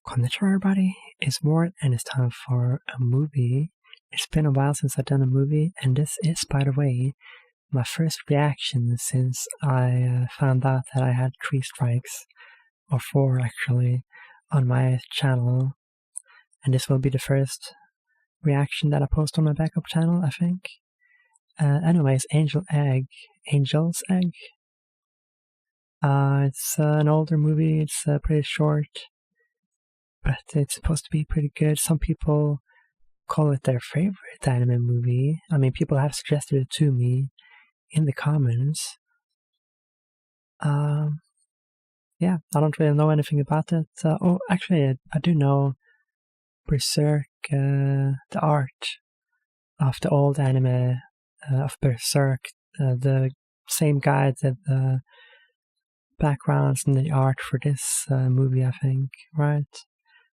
Konnichiwa everybody, it's Ward and it's time for a movie. It's been a while since I've done a movie, and this is, by the way, my first reaction since I found out that I had 3 strikes, or 4 actually, on my channel. And this will be the first reaction that I post on my backup channel, I think. Anyways, Angel's Egg. It's an older movie, it's pretty short, but it's supposed to be pretty good. Some people call it their favorite anime movie. I mean, people have suggested it to me in the comments. Yeah, I don't really know anything about it. Actually, I do know Berserk, the art of the old anime of Berserk. The same guy did the backgrounds and the art for this movie, I think, right?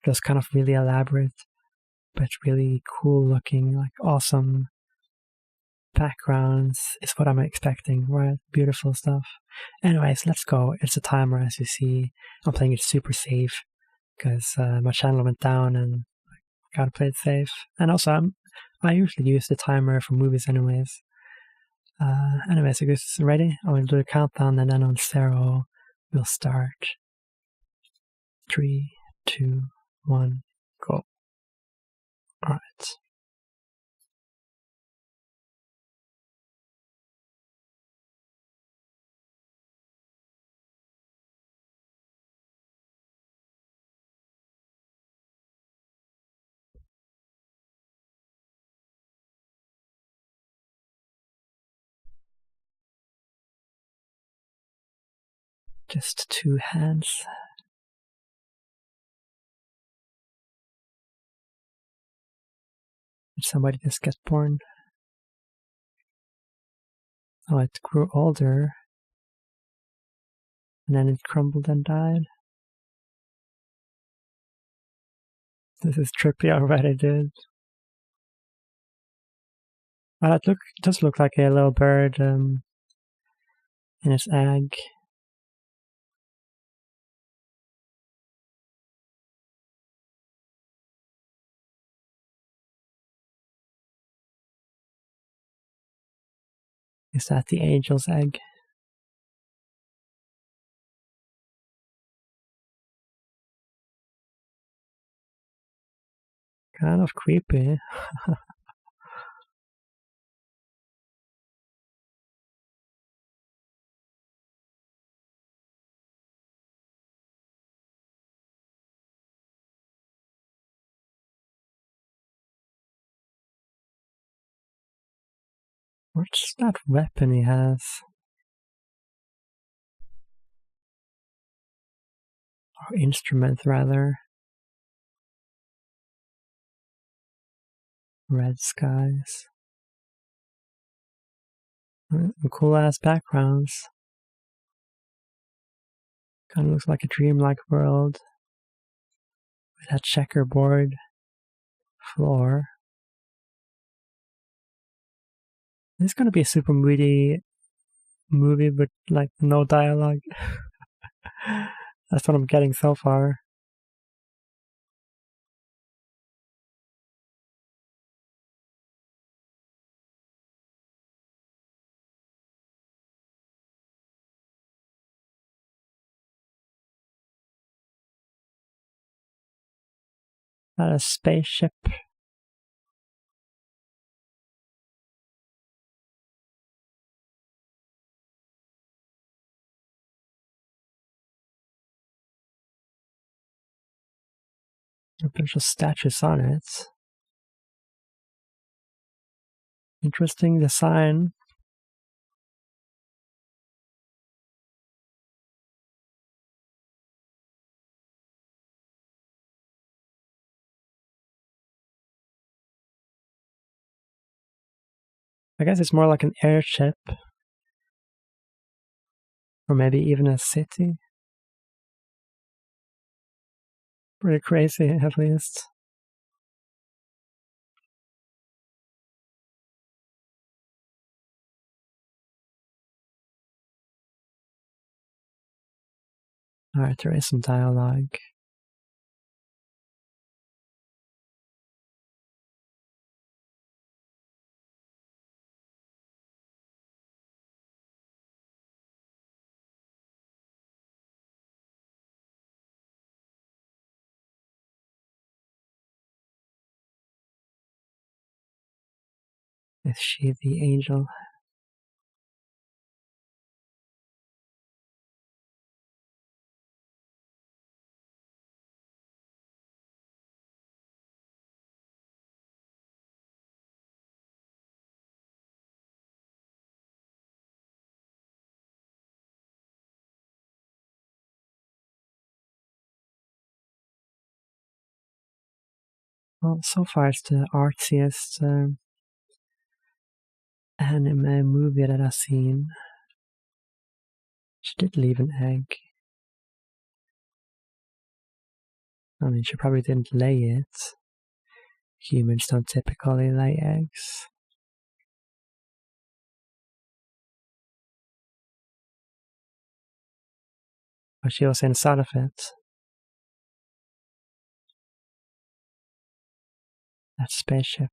Just kind of really elaborate, but really cool looking, like awesome backgrounds is what I'm expecting, right? Beautiful stuff. Anyways, let's go. It's a timer, as you see. I'm playing it super safe because my channel went down and I gotta play it safe. And also, I usually use the timer for movies anyways. Anyways, so guys, ready? I'm gonna do a countdown and then on 0, we'll start. 3, 2, 1, go. Alright. Just 2 hands. Did somebody just get born? Oh, it grew older. And then it crumbled and died. This is trippy already, dude. Well, it does look like a little bird in its egg. Is that the angel's egg? Kind of creepy. What's that weapon he has? Or instrument, rather. Red skies. Cool ass backgrounds. Kind of looks like a dreamlike world. With that checkerboard floor. This is gonna be a super moody movie, but like no dialogue. That's what I'm getting so far. Not a spaceship. A bunch of statues on it. Interesting design. I guess it's more like an airship. Or maybe even a city. Pretty crazy, at least. Alright, there is some dialogue. Is she the angel? Well, so far it's the artsiest anime movie that I've seen. She did leave an egg. I mean, she probably didn't lay it. Humans don't typically lay eggs. But she was inside of it. That spaceship.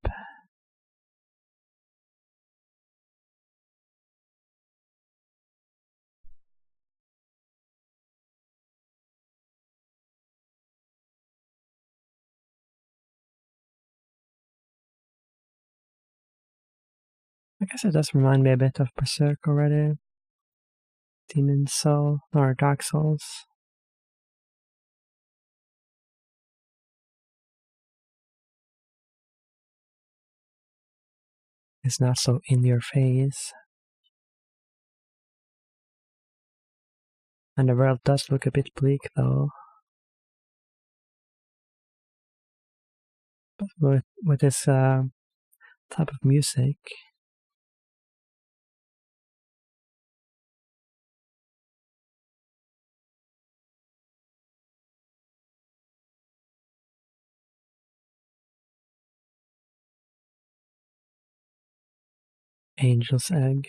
I guess it does remind me a bit of Berserk already. Demon Soul, or Dark Souls. It's not so in your face. And the world does look a bit bleak though. But with this type of music, Angel's Egg.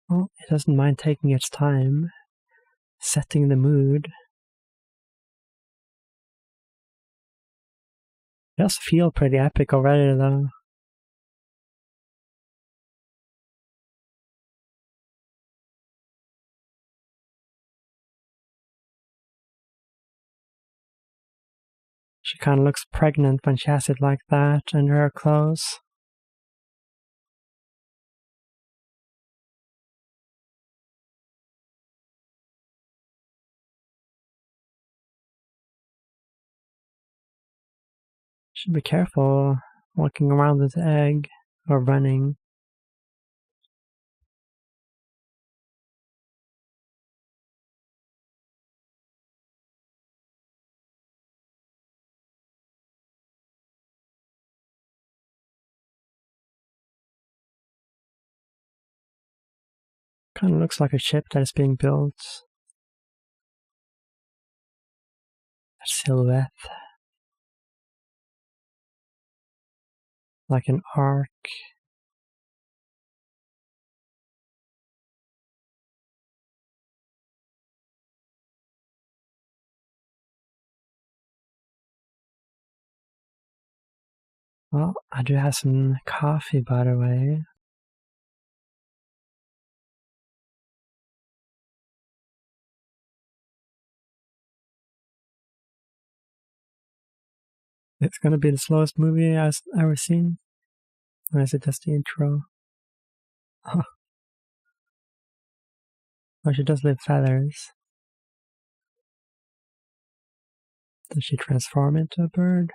Well, it doesn't mind taking its time, setting the mood. It does feel pretty epic already though. She kind of looks pregnant when she has it like that under her clothes. Should be careful walking around with the egg or running. Kind of looks like a ship that is being built. A silhouette. Like an arc. Well, I do have some coffee, by the way. It's gonna be the slowest movie I've ever seen. Or is it just the intro? Oh, she does leave feathers. Does she transform into a bird?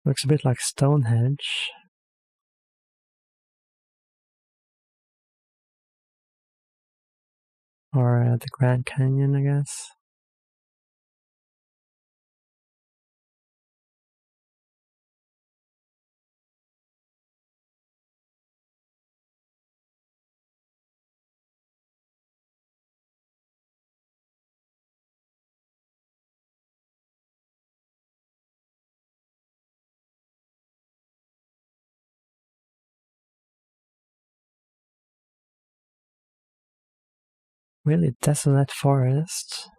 Looks a bit like Stonehenge. Or the Grand Canyon, I guess. Really desolate forest.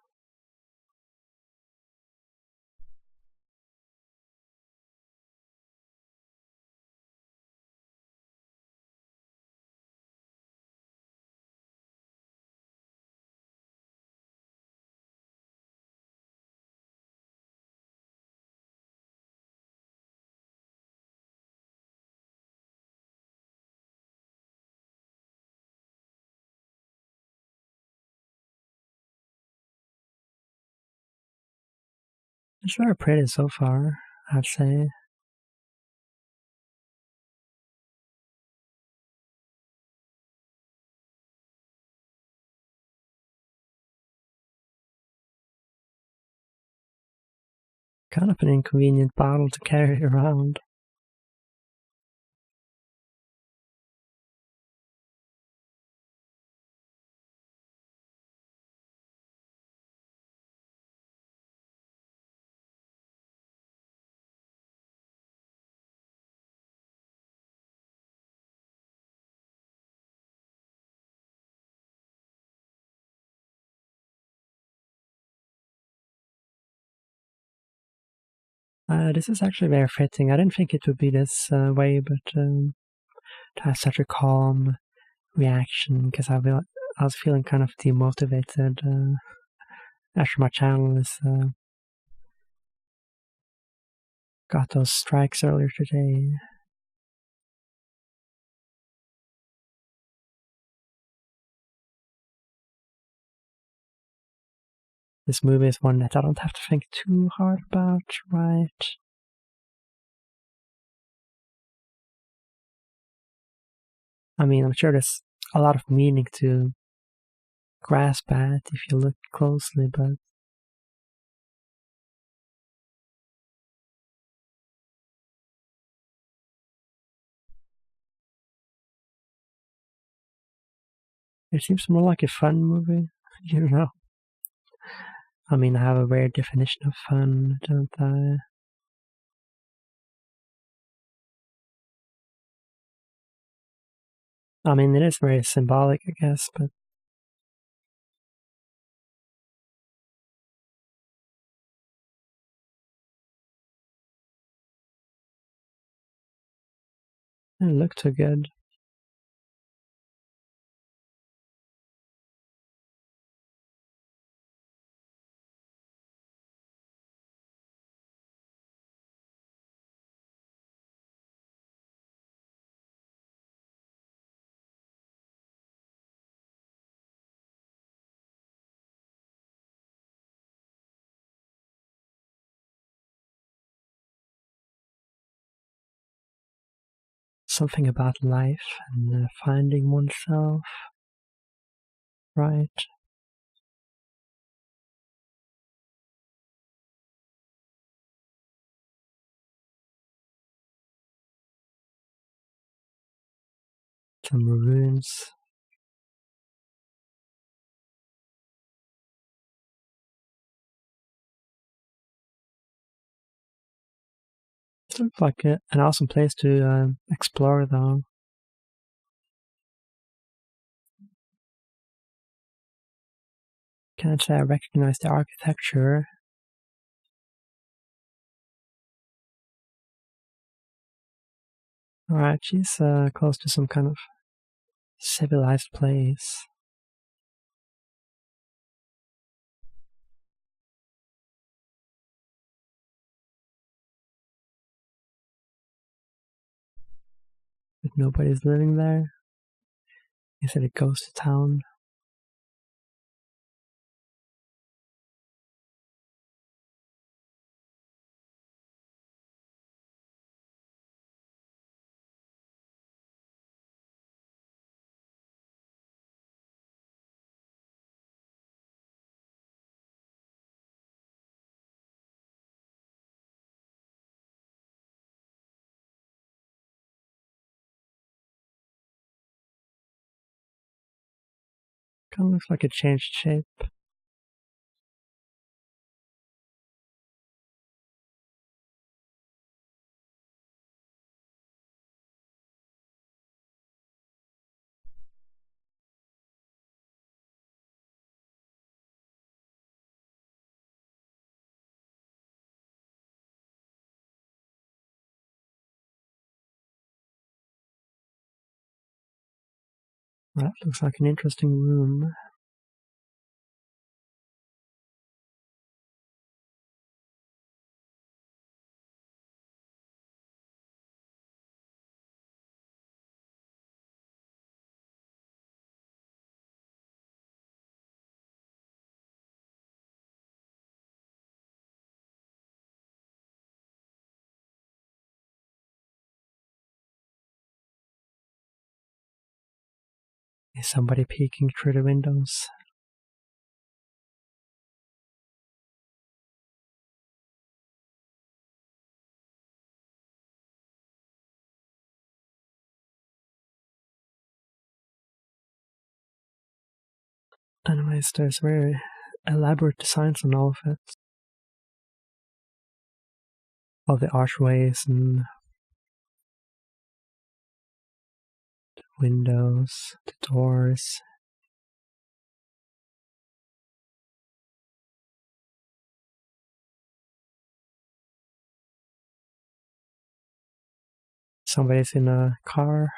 It's very pretty so far, I'd say. Kind of an inconvenient bottle to carry around. This is actually very fitting. I didn't think it would be this way, but to have such a calm reaction, because I was feeling kind of demotivated after my channel got those strikes earlier today. This movie is one that I don't have to think too hard about, right? I mean, I'm sure there's a lot of meaning to grasp at if you look closely, but it seems more like a fun movie, you know? I mean, I have a weird definition of fun, don't I? I mean, it is very symbolic, I guess, but it didn't look too good. Something about life and finding oneself, right? Some ruins. It looks like an awesome place to explore, though. Can't say I recognize the architecture. Alright, she's close to some kind of civilized place. But nobody's living there. Is it a ghost town? Kind of looks like it changed shape. That looks like an interesting room. Is somebody peeking through the windows? Anyways, there's very elaborate designs on all of it. All the archways and the windows, the doors. Somebody's in a car.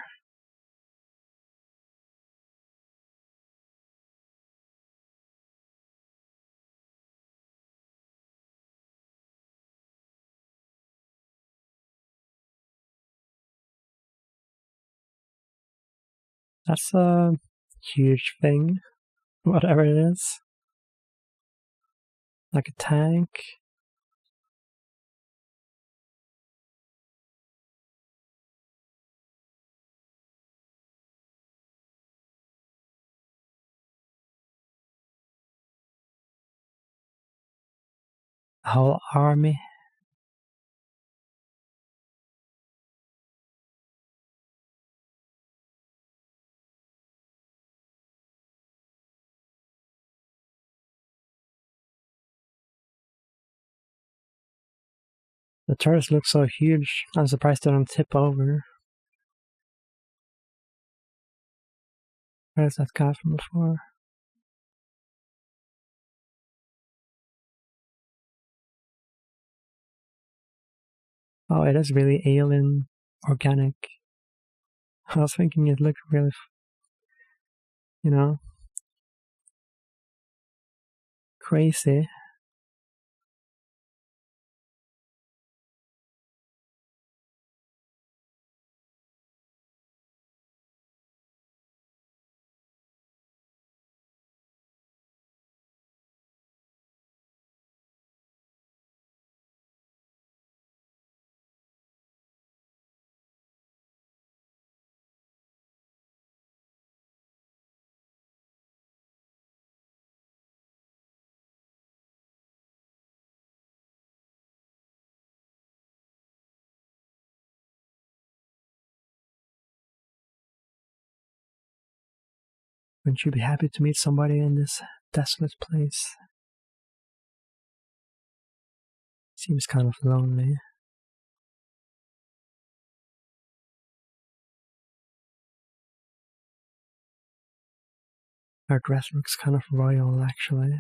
That's a huge thing, whatever it is. Like a tank. A whole army. The turrets look so huge, I'm surprised they don't tip over. Where's that guy from before? Oh, it is really alien organic. I was thinking it looked really, crazy. Wouldn't you be happy to meet somebody in this desolate place? Seems kind of lonely. Her dress looks kind of royal, actually.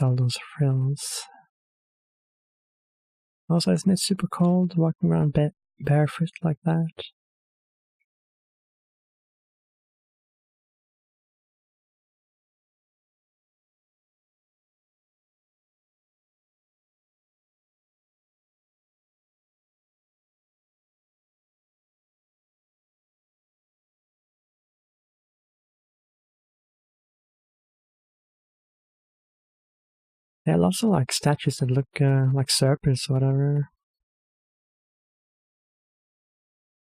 All those frills. Also, isn't it super cold walking around barefoot like that? There are lots of like statues that look like serpents or whatever.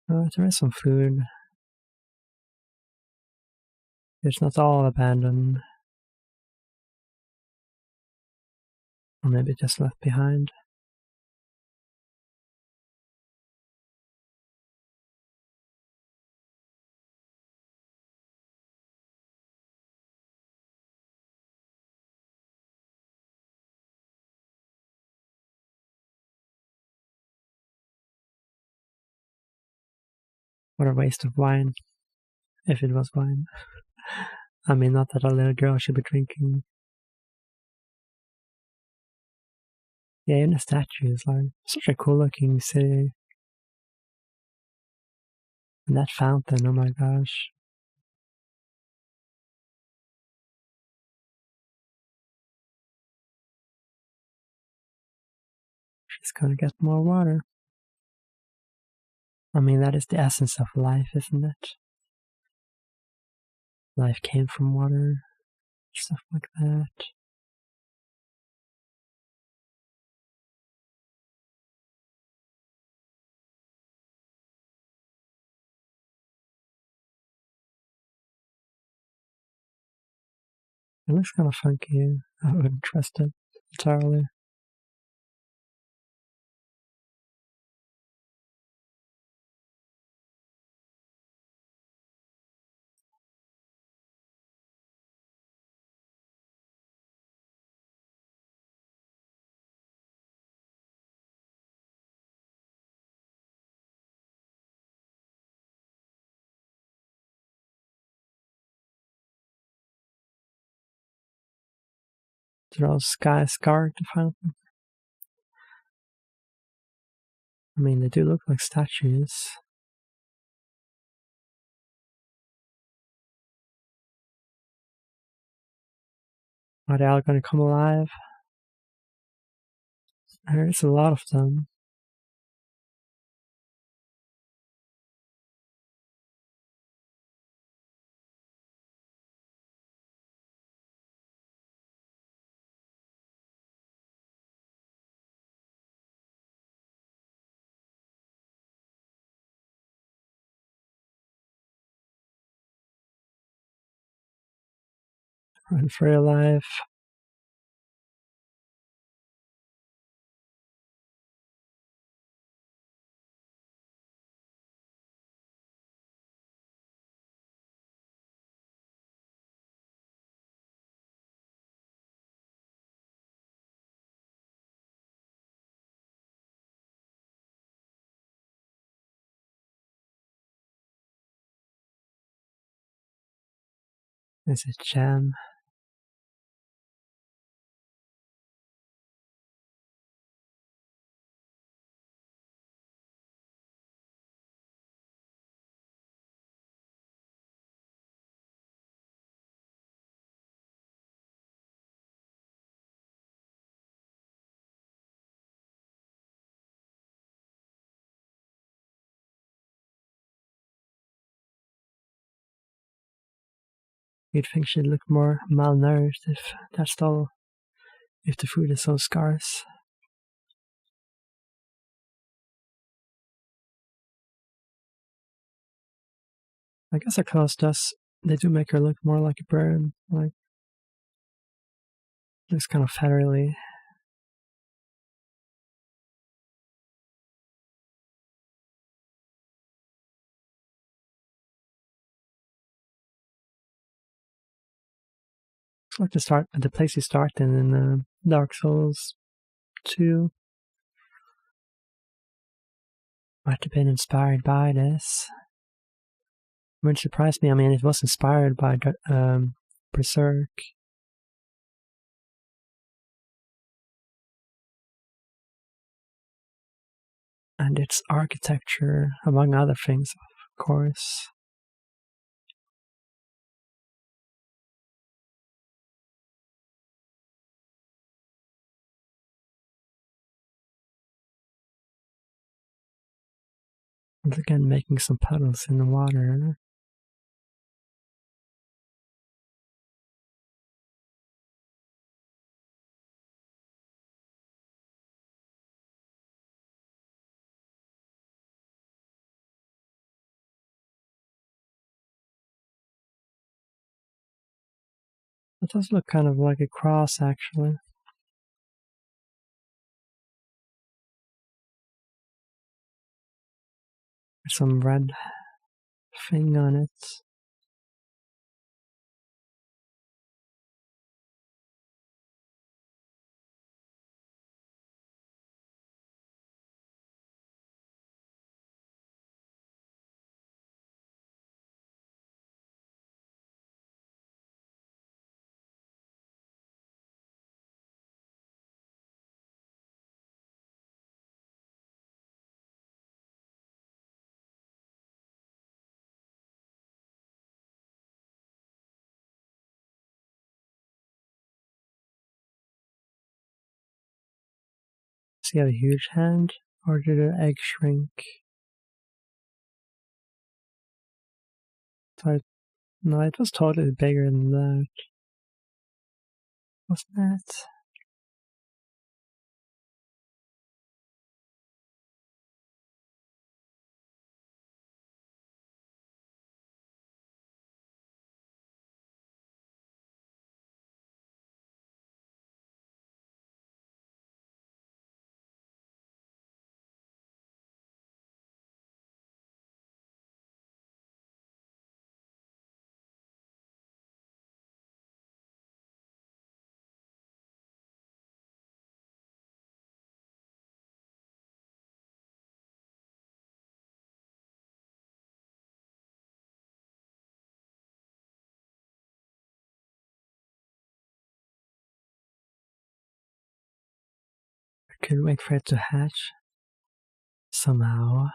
There is some food. It's not all abandoned. Or maybe just left behind. What a waste of wine. If it was wine. I mean, not that a little girl should be drinking. Yeah, even the statue is like such a cool looking city. And that fountain, oh my gosh. She's gonna get more water. I mean, that is the essence of life, isn't it? Life came from water, stuff like that. It looks kind of funky. I wouldn't trust it entirely. They're all sky scarred fountain. I mean, they do look like statues. Are they all going to come alive? There's a lot of them. Run for your life. It's a gem. You'd think she'd look more malnourished if if the food is so scarce. I guess her clothes they do make her look more like a bird. Like, looks kind of feathery. It's like the place you start in Dark Souls 2. Might have been inspired by this. It wouldn't surprise me. I mean, it was inspired by Berserk. And its architecture, among other things, of course. Once again, making some puddles in the water. It does look kind of like a cross, actually. There's some red thing on it. Does he have a huge hand? Or did the egg shrink? No, it was totally bigger than that. Wasn't it? Could wait for it to hatch somehow.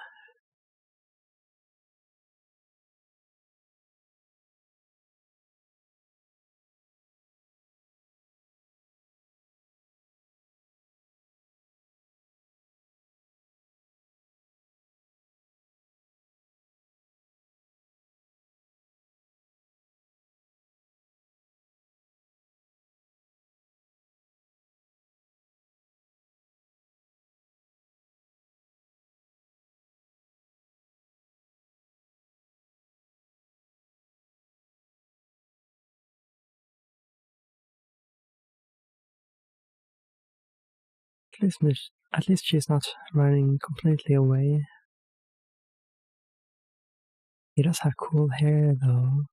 At least she's not running completely away. He does have cool hair, though.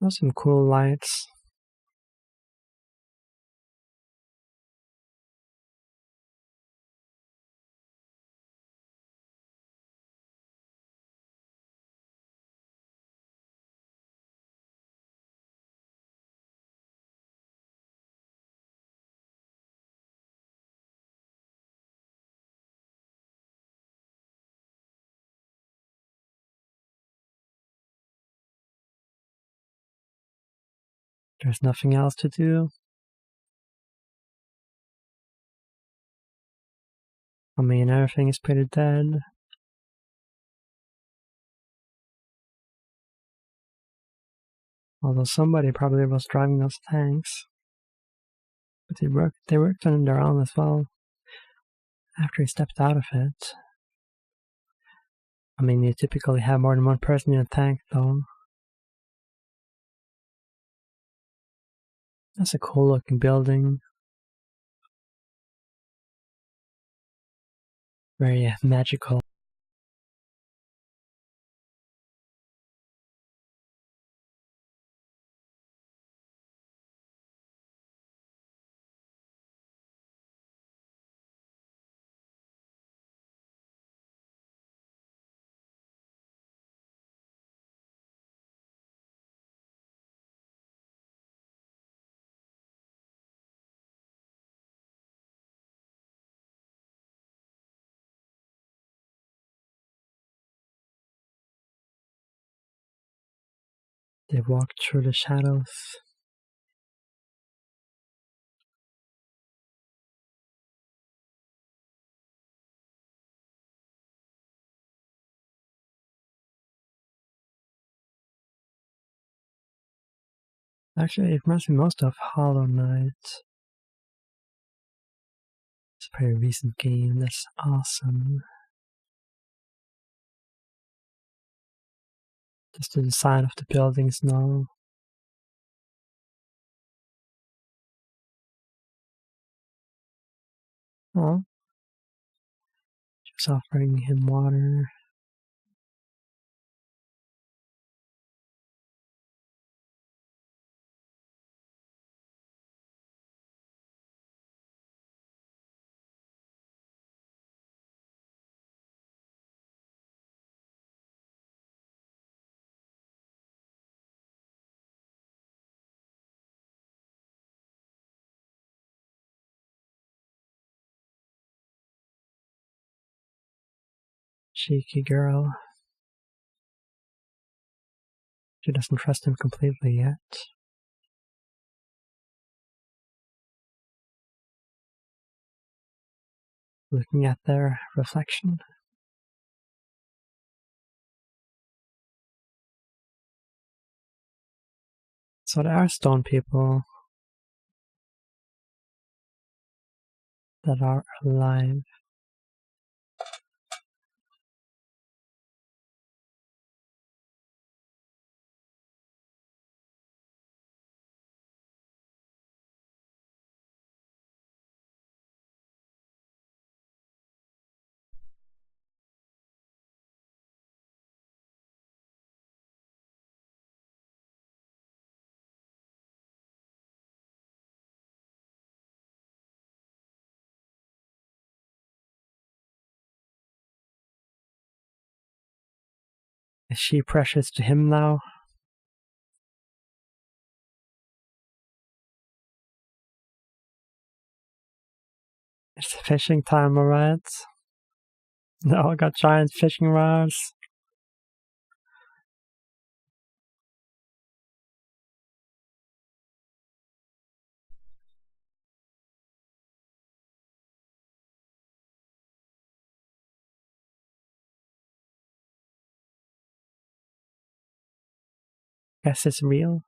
There's some cool lights. There's nothing else to do. I mean, everything is pretty dead. Although somebody probably was driving those tanks. But they worked on their own as well. After he stepped out of it. I mean, you typically have more than one person in a tank, though. That's a cool looking building. Very magical. They walked through the shadows. Actually, it reminds me most of Hollow Knight. It's a very recent game. That's awesome. Just the design of the buildings now. Oh. Just offering him water. Cheeky girl. She doesn't trust him completely yet. Looking at their reflection. So there are stone people that are alive. Is she precious to him now? It's fishing time, alright? They all got giant fishing rods. Guess it's real.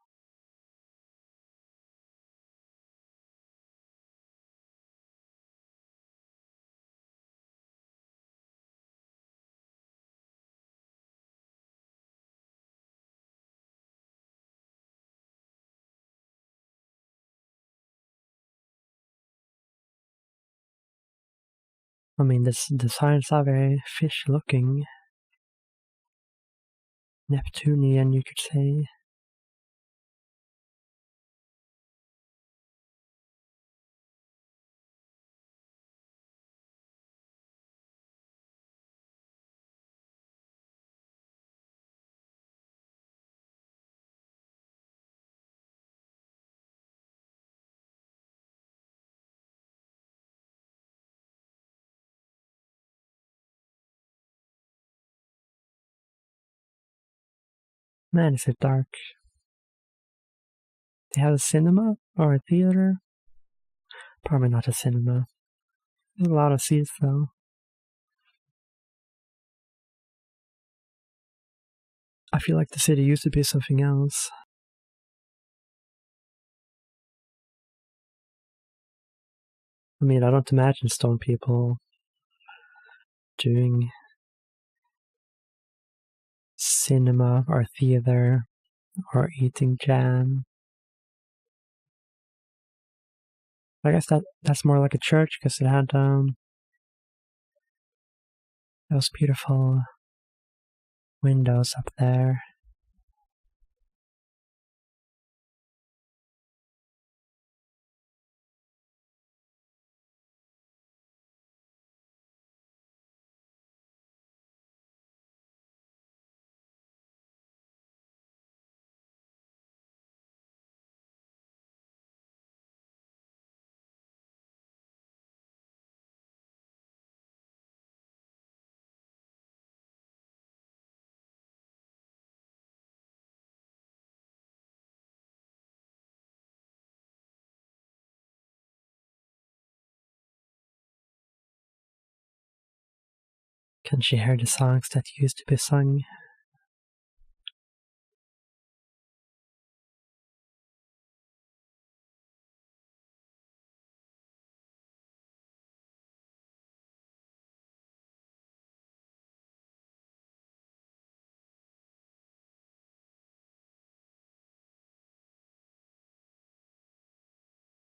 I mean, the signs are very fish-looking. Neptunian, you could say. Man, is it dark. They have a cinema or a theater? Probably not a cinema. There's a lot of seats though. I feel like the city used to be something else. I mean, I don't imagine stone people doing cinema or theater or eating jam. I guess that's more like a church because it had those beautiful windows up there. Can she hear the songs that used to be sung?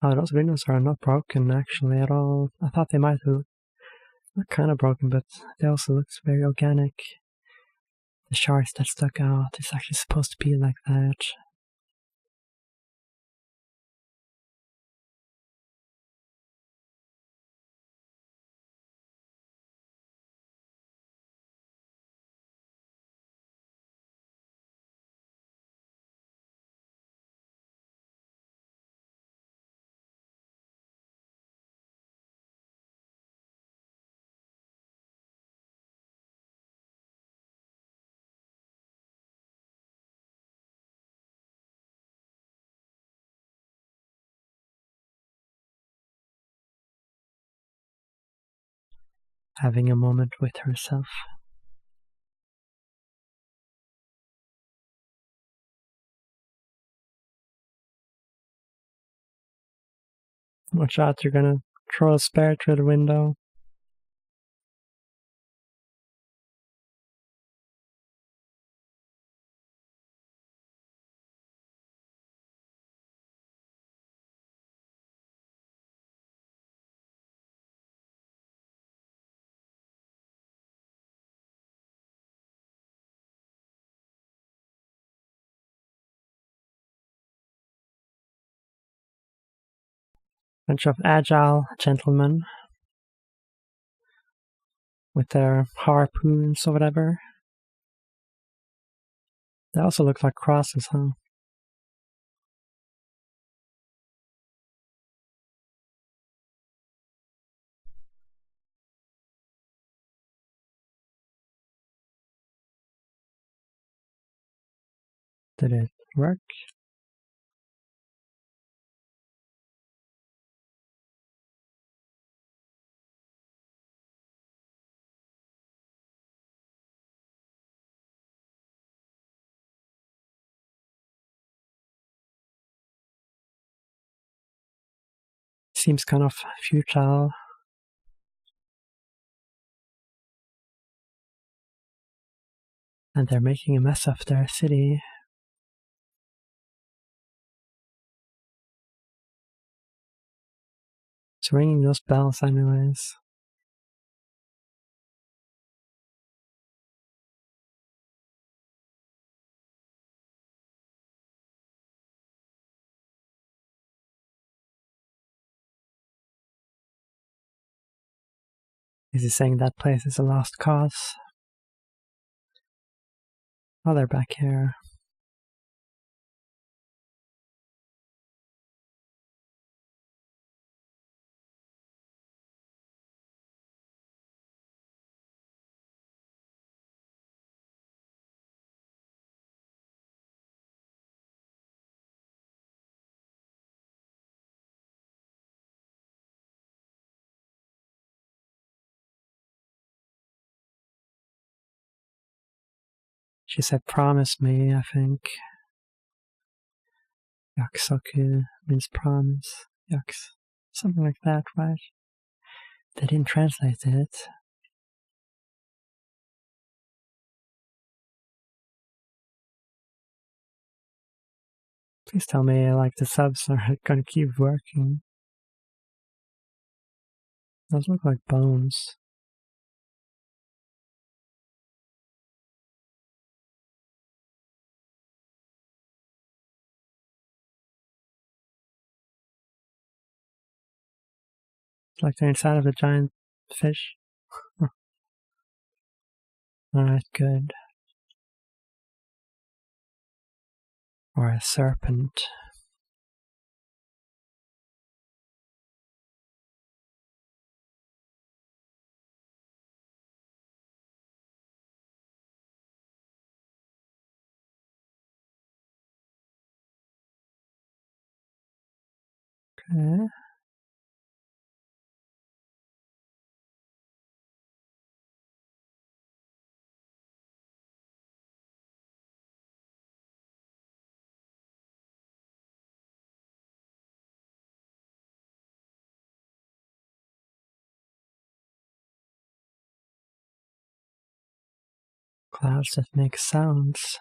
Oh, those windows are not broken actually at all. I thought they might look kind of broken, but they also look very organic. The shards that stuck out is actually supposed to be like that. Having a moment with herself. Watch out, you're gonna throw a spear through the window. Bunch of agile gentlemen with their harpoons or whatever. They also look like crosses, huh? Did it work? Seems kind of futile. And they're making a mess of their city. It's ringing those bells anyways. Is he saying that place is a lost cause? Oh, they're back here. She said, promise me, I think. Yakusoku means promise. Yaks. Something like that, right? They didn't translate it. Please tell me like the subs are gonna keep working. Those look like bones. It's like they're inside of a giant fish. Alright, good. Or a serpent. Okay. Clouds that make sounds.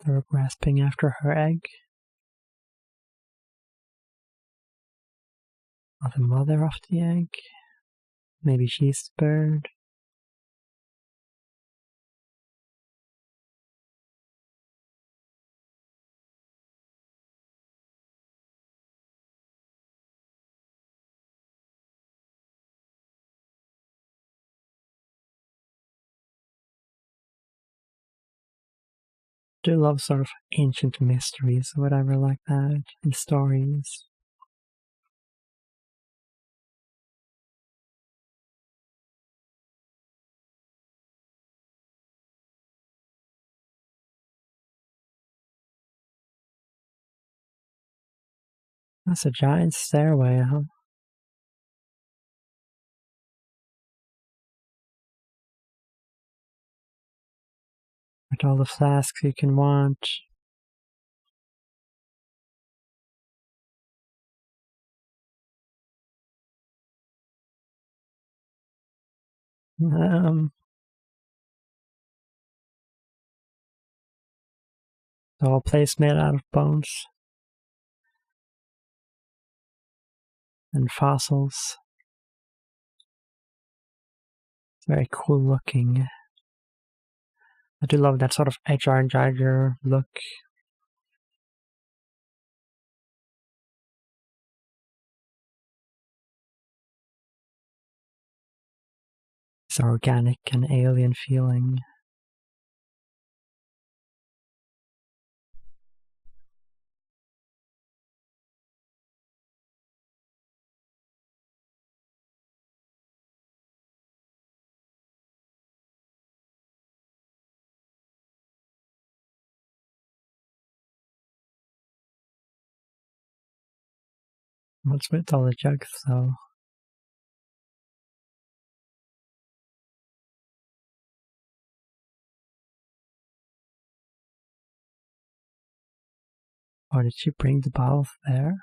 They were grasping after her egg. Or the mother of the egg. Maybe she's the bird. Do love sort of ancient mysteries or whatever like that in stories. That's a giant stairway, huh? With all the flasks you can want. The whole place made out of bones and fossils. It's very cool looking. I do love that sort of HR Jagger look. It's organic and alien feeling. What's with all the jugs, though? Or did she bring the bottle there?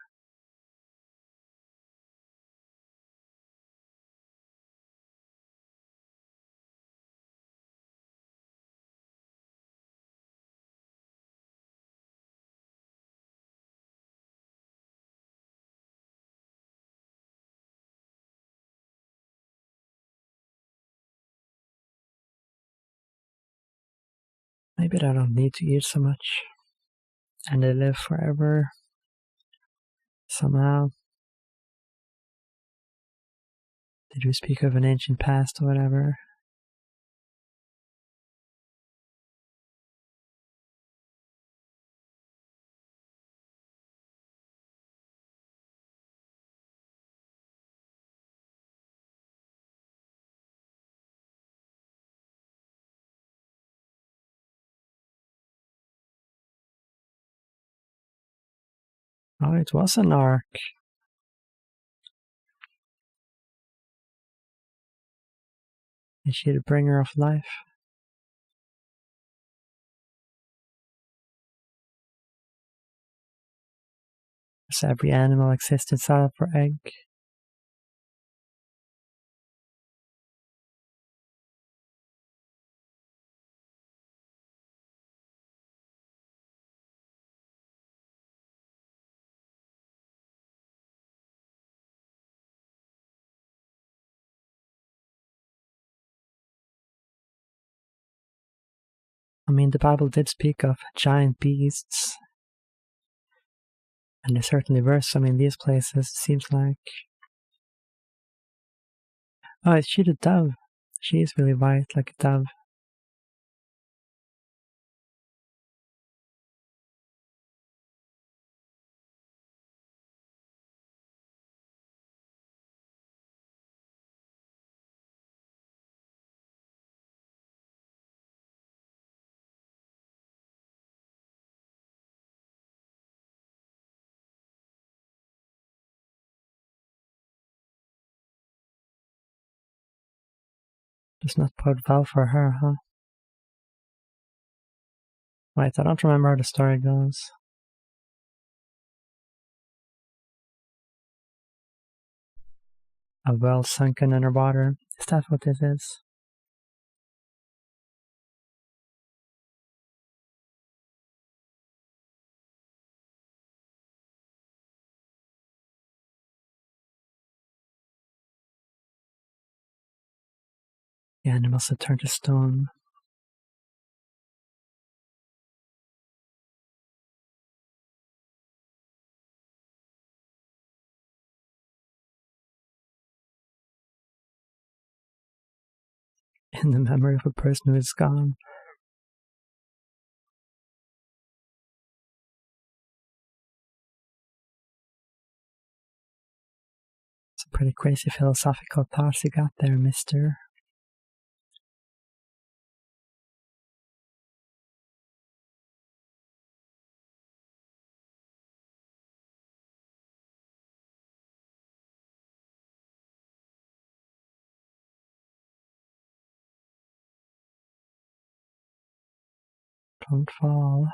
Maybe they don't need to eat so much. And they live forever. Somehow. They do speak of an ancient past or whatever. Oh, it was an ark. Is she the bringer of life? Does every animal exist inside of her egg? I mean, the Bible did speak of giant beasts. And there certainly were some in these places, it seems like. Oh, is she the dove? She is really white, like a dove. Does not bode well for her, huh? Wait, I don't remember how the story goes. A well sunken underwater. Is that what this is? The animals have turned to stone. In the memory of a person who is gone. Some pretty crazy philosophical thoughts you got there, mister. Don't fall.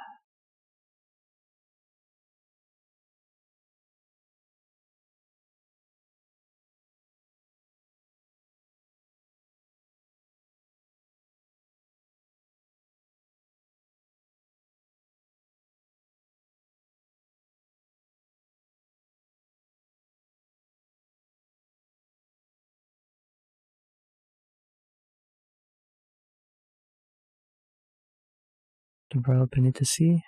The world beneath the sea.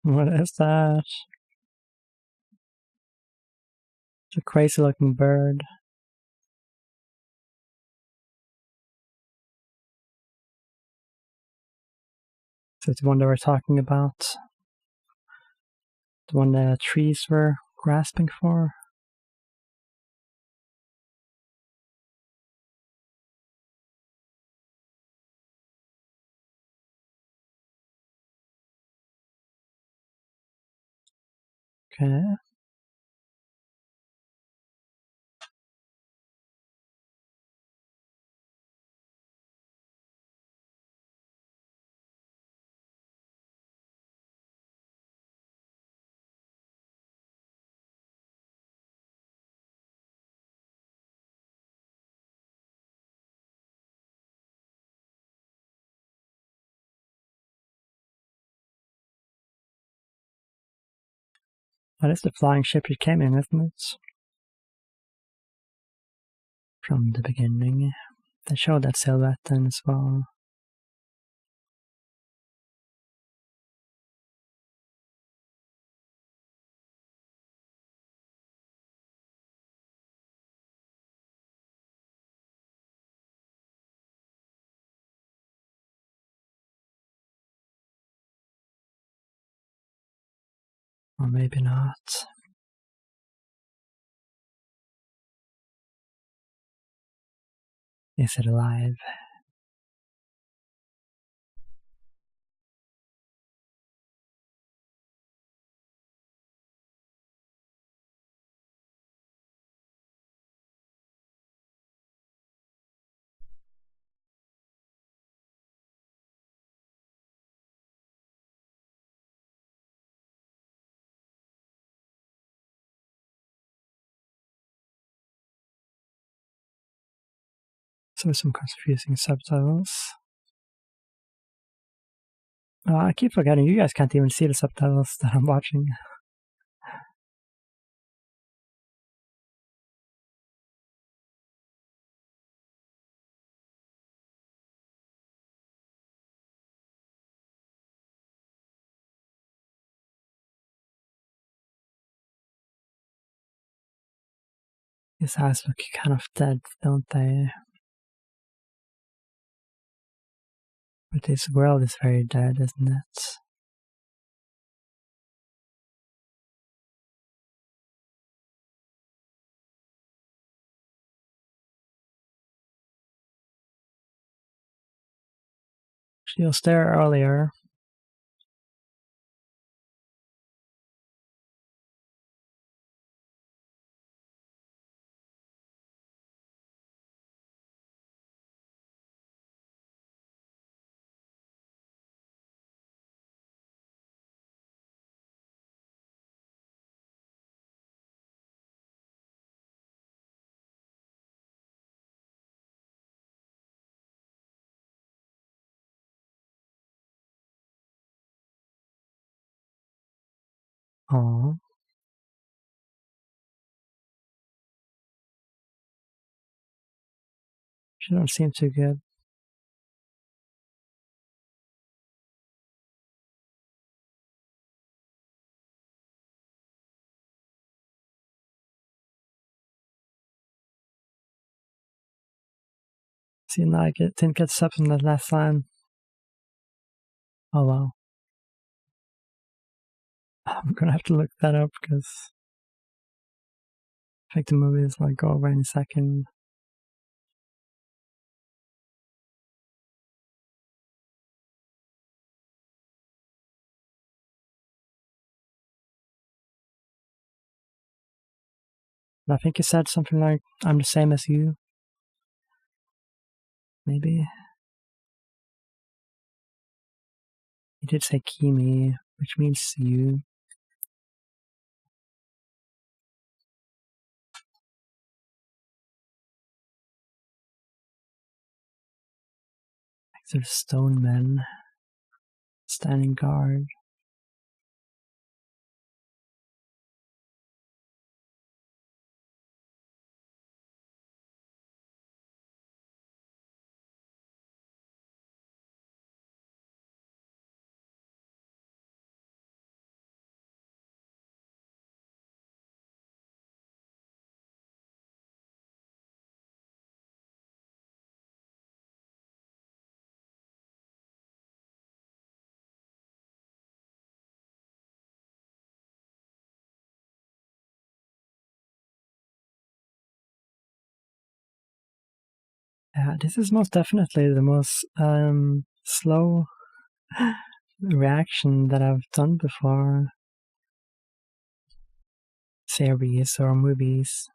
What is that? It's a crazy looking bird. So it's the one they were talking about. The one the trees were grasping for. Okay. That is the flying ship you came in, isn't it? From the beginning. They showed that silhouette then as well. Or maybe not. Is it alive? So some confusing subtitles. I keep forgetting you guys can't even see the subtitles that I'm watching. His eyes look kind of dead, don't they? But this world is very dead, isn't it? She was there earlier. Oh, she don't seem too good. See, now I didn't get subs in the last line. Oh well. I'm gonna have to look that up because I think the movie is like go away in a second. And I think he said something like, "I'm the same as you." Maybe. He did say Kimi, which means you. Like there's stone men standing guard. Yeah, this is most definitely the most slow reaction that I've done before. Series or movies.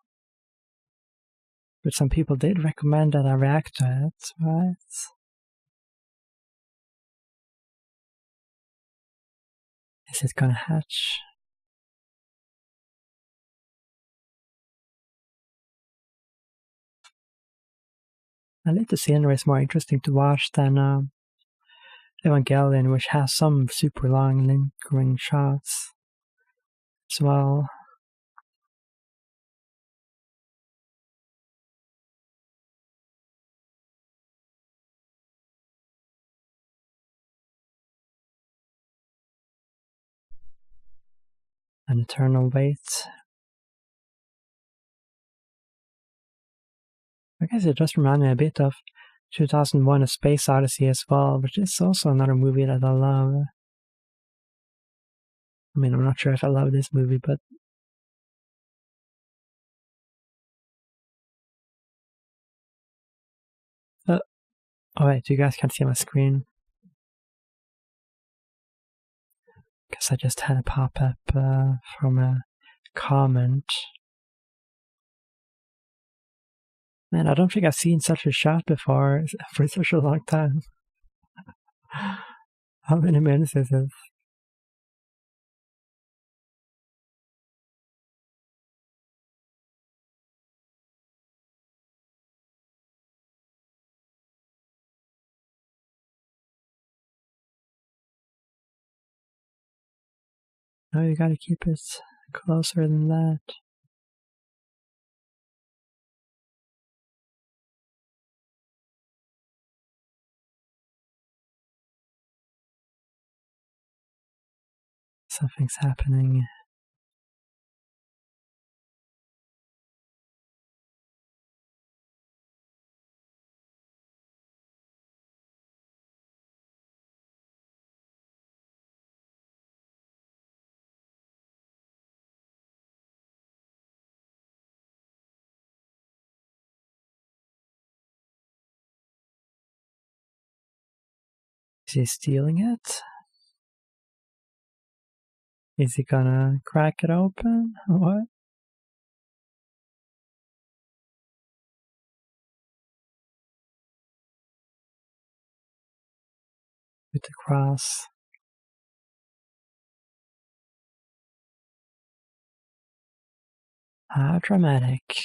But some people did recommend that I react to it, right? Is it gonna hatch? I think the scenery is more interesting to watch than Evangelion, which has some super long lingering shots as well. An eternal wait. I guess it just reminded me a bit of 2001: A Space Odyssey as well, which is also another movie that I love. I mean, I'm not sure if I love this movie, but oh wait, you guys can't see my screen because I just had a pop-up from a comment. Man, I don't think I've seen such a shot before for such a long time. How many minutes is it? No, you gotta keep it closer than that. Something's happening. Is he stealing it? Is he gonna crack it open? What? With the cross. How dramatic.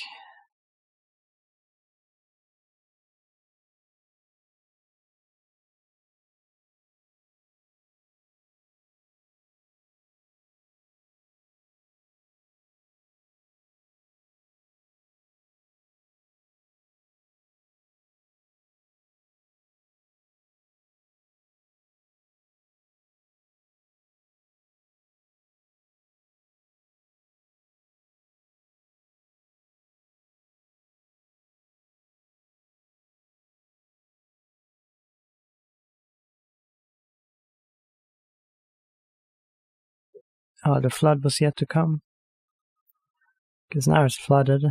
Oh, the flood was yet to come. Because now it's flooded.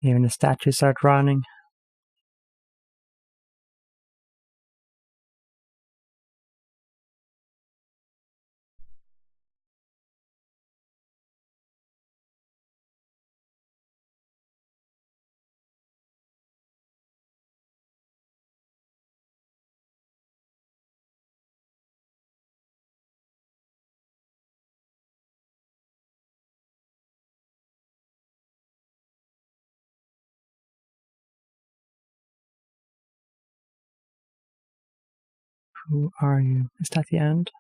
Even the statues start running. Who are you? Is that the end?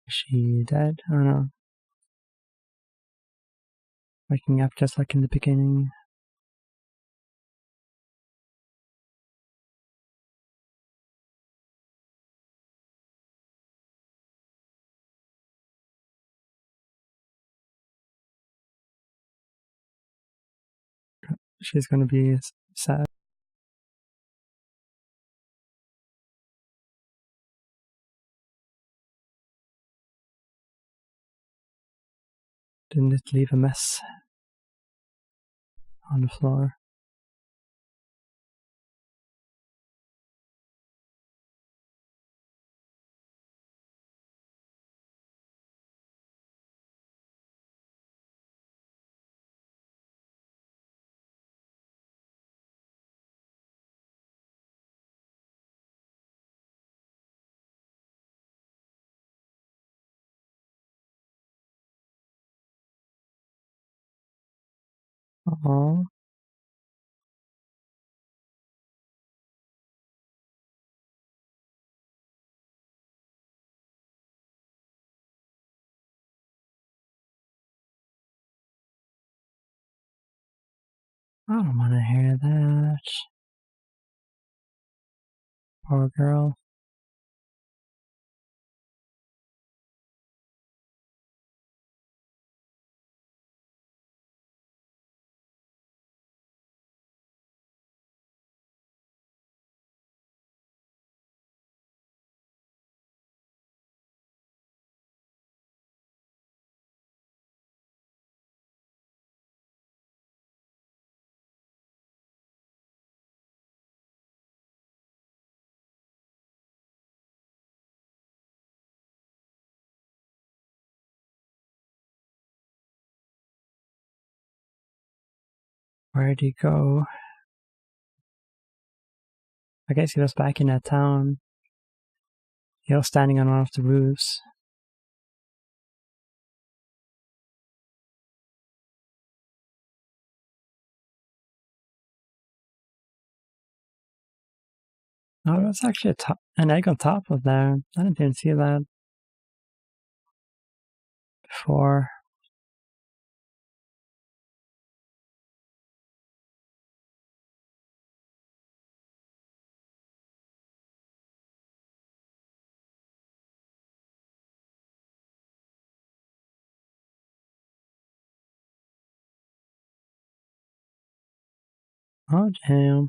Is she dead? I don't know. Waking up just like in the beginning. She's gonna be sad. Didn't it leave a mess on the floor? Oh, I don't want to hear that. Poor girl. Where'd he go? I guess he was back in that town. He was standing on one of the roofs. Oh, it was actually an egg on top of there. I didn't even see that before. Oh, damn.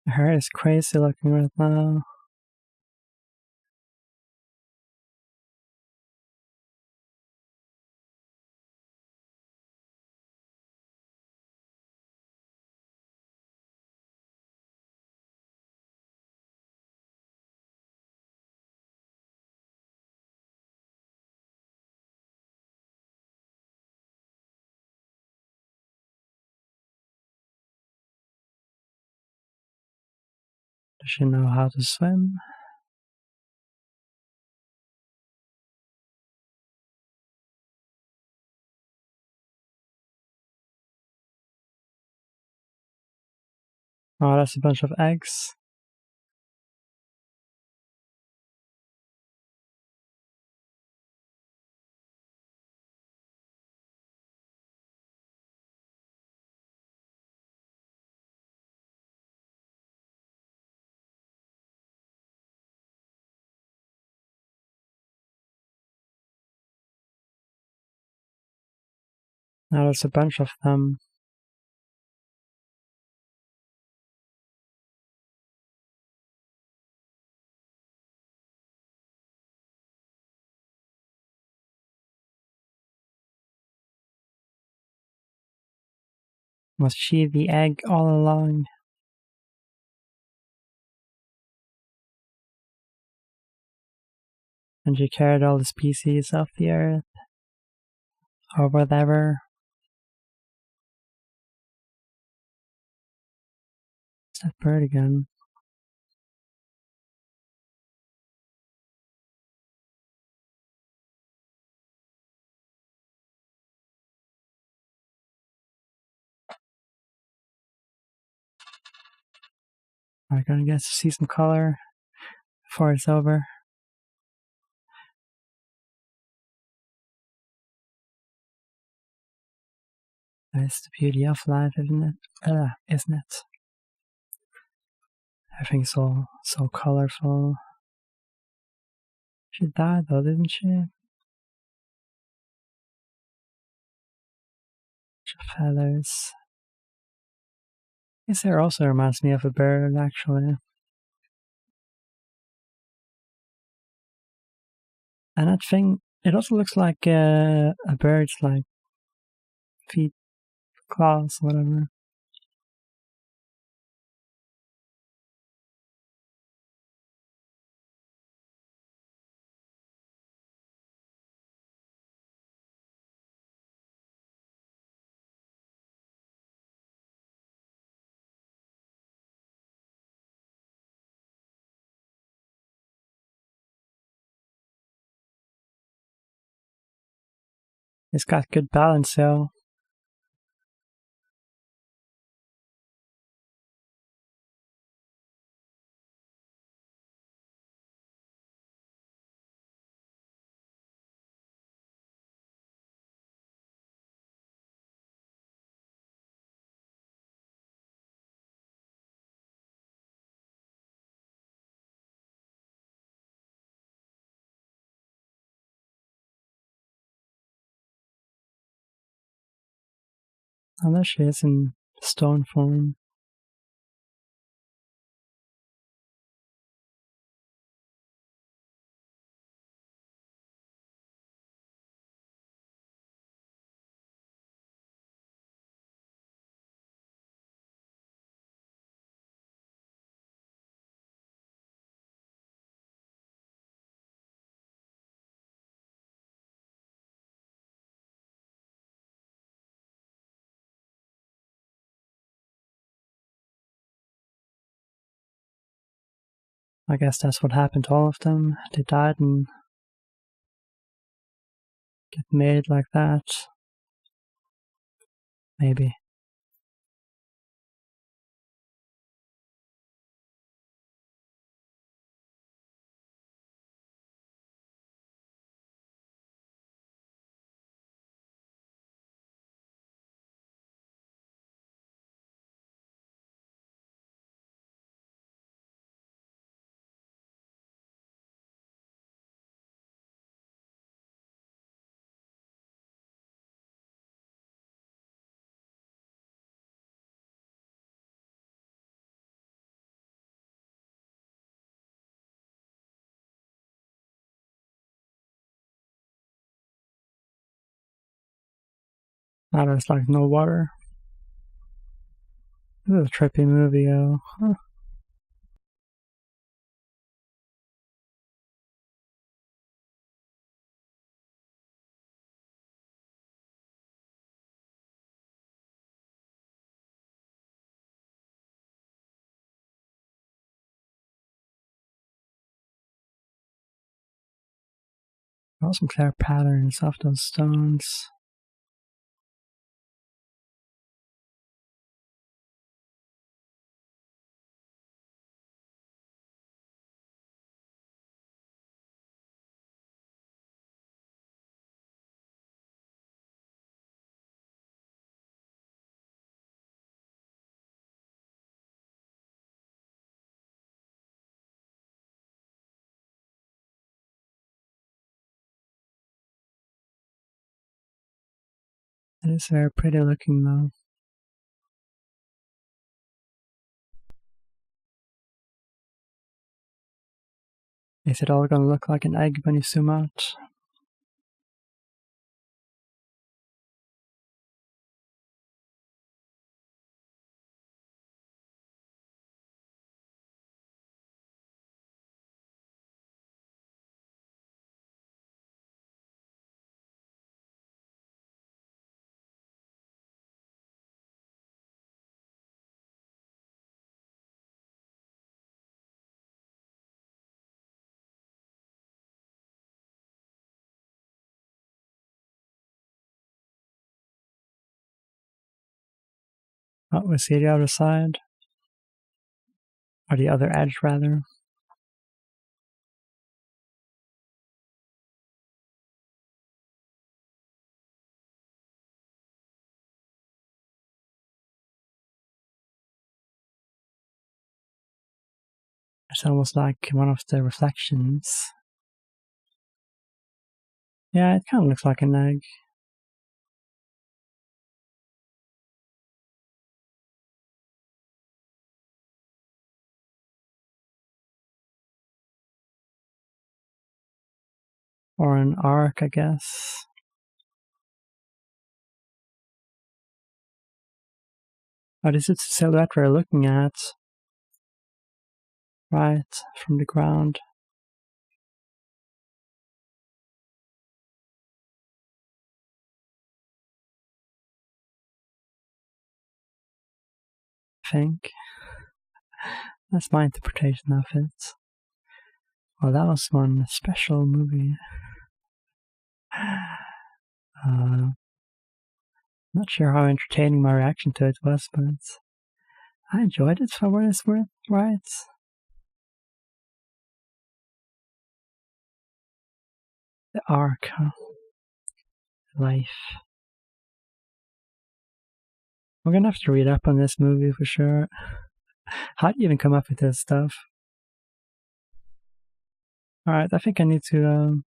Her hair is crazy looking right now. Does she know how to swim? Oh, that's a bunch of eggs. Now there's a bunch of them. Was she the egg all along? And she carried all the species of the earth, or whatever. It's that bird again. I'm gonna get to see some color before it's over. That's the beauty of life, isn't it? Isn't it? Everything's so colorful. She died though, didn't she? Feathers. This hair also reminds me of a bird, actually. And that thing, it also looks like a bird's like feet, claws, whatever. It's got good balance, though. Oh, there she is in stone form. I guess that's what happened to all of them. They died and get made like that. Maybe. Now there's like no water. This is a trippy movie, yo. Huh. Some clear patterns of those stones. It is very pretty looking though. Is it all gonna look like an egg when you zoom out? Oh, we see the other side. Or the other edge, rather. It's almost like one of the reflections. Yeah, it kind of looks like an egg. Or an arc, I guess. Oh, this is the silhouette we're looking at. Right, from the ground. I think. That's my interpretation of it. Well, that was one special movie. Not sure how entertaining my reaction to it was, but I enjoyed it for what it's worth, right? The arc, huh? Life. We're gonna have to read up on this movie for sure. How do you even come up with this stuff? Alright, I think I need to,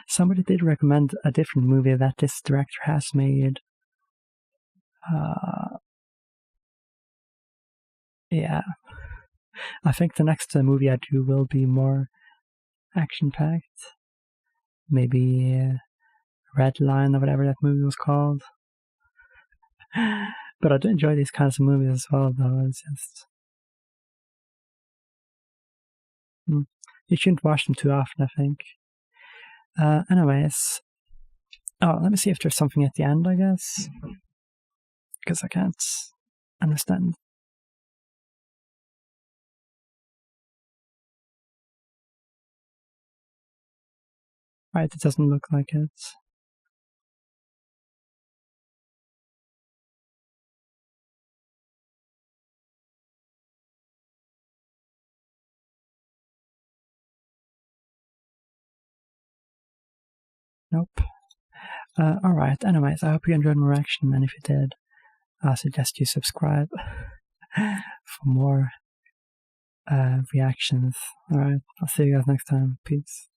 somebody did recommend a different movie that this director has made. Yeah. I think the next movie I do will be more action-packed. Maybe Red Line or whatever that movie was called. But I do enjoy these kinds of movies as well, though. It's just... You shouldn't watch them too often, I think. Anyways. Oh, let me see if there's something at the end, I guess. Because I can't understand. Right, it doesn't look like it. Nope. Alright, anyways, I hope you enjoyed my reaction, and if you did, I suggest you subscribe for more reactions. Alright, I'll see you guys next time. Peace.